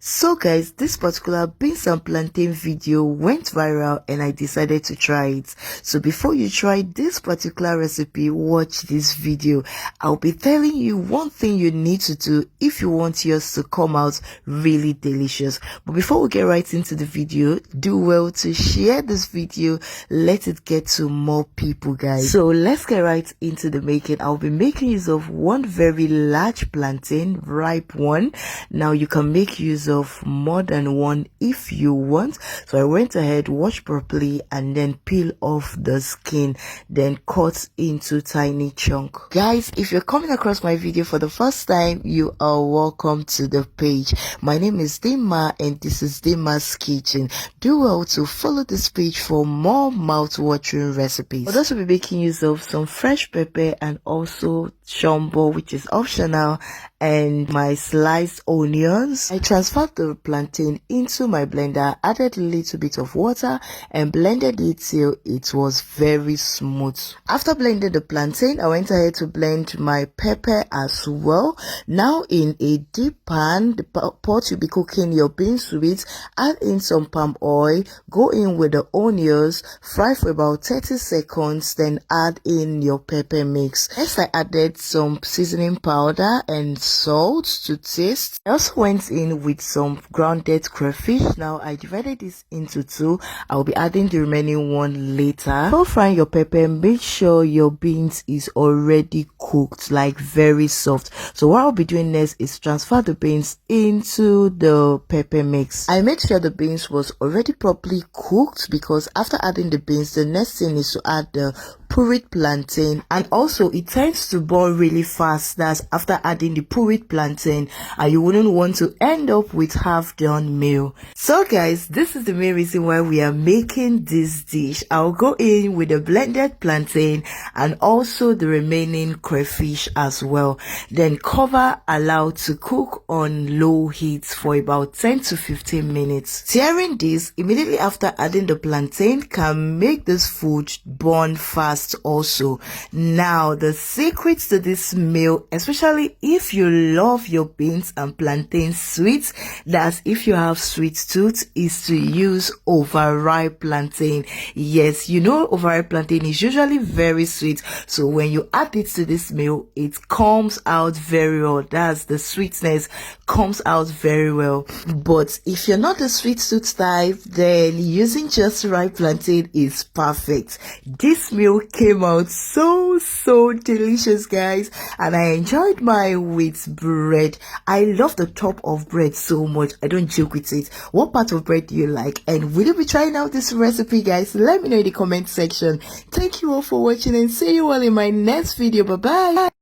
So guys, this particular beans and plantain video went viral and I decided to try it. So before you try this particular recipe, watch this video. I'll be telling you one thing you need to do if you want yours to come out really delicious. But before we get right into the video, do well to share this video. Let it get to more people, guys. So let's get right into the making. I'll be making use of one very large plantain, ripe one. Now you can make use of more than one if you want. So I went ahead, washed properly, and then peel off the skin, then cut into tiny chunk. Guys, if you're coming across my video for the first time, you are welcome to the page. My name is Dima and this is Dima's Kitchen. Do well to follow this page for more mouth-watering recipes. I'll also be making use of some fresh pepper and also shombo, which is optional, and my sliced onions. I transferred the plantain into my blender, added a little bit of water and blended it till it was very smooth. After blending the plantain, I went ahead to blend my pepper as well. Now in a deep pan, the pot you'll be cooking your beans with, add in some palm oil, go in with the onions, fry for about 30 seconds, then add in your pepper mix. Next I added some seasoning powder and salt to taste. I also went in with some grounded crayfish. Now I divided this into two. I'll be adding the remaining one later. Before frying your pepper, make sure your beans is already cooked, like very soft. So what I'll be doing next is transfer the beans into the pepper mix. I made sure the beans was already properly cooked because after adding the beans, the next thing is to add the pureed plantain, and also it tends to boil really fast. That's after adding the pureed plantain, and you wouldn't want to end up with half done meal. So guys, this is the main reason why we are making this dish. I'll go in with the blended plantain and also the remaining crayfish as well, then cover, allow to cook on low heat for about 10 to 15 minutes. Stirring this immediately after adding the plantain can make this food burn fast also. Now the secret to this meal, especially if you love your beans and plantain sweet, that's if you have sweet tooth, is to use overripe plantain. Yes, you know overripe plantain is usually very sweet, so when you add it to this meal, it comes out very well. That's the sweetness comes out very well. But if you're not the sweet tooth type, then using just ripe plantain is perfect. This meal came out so delicious, guys, and I enjoyed mine with bread. I love the top of bread so much. I don't joke with it. What part of bread do you like, and will you be trying out this recipe, guys? Let me know in the comment section. Thank you all for watching and see you all in my next video. Bye bye.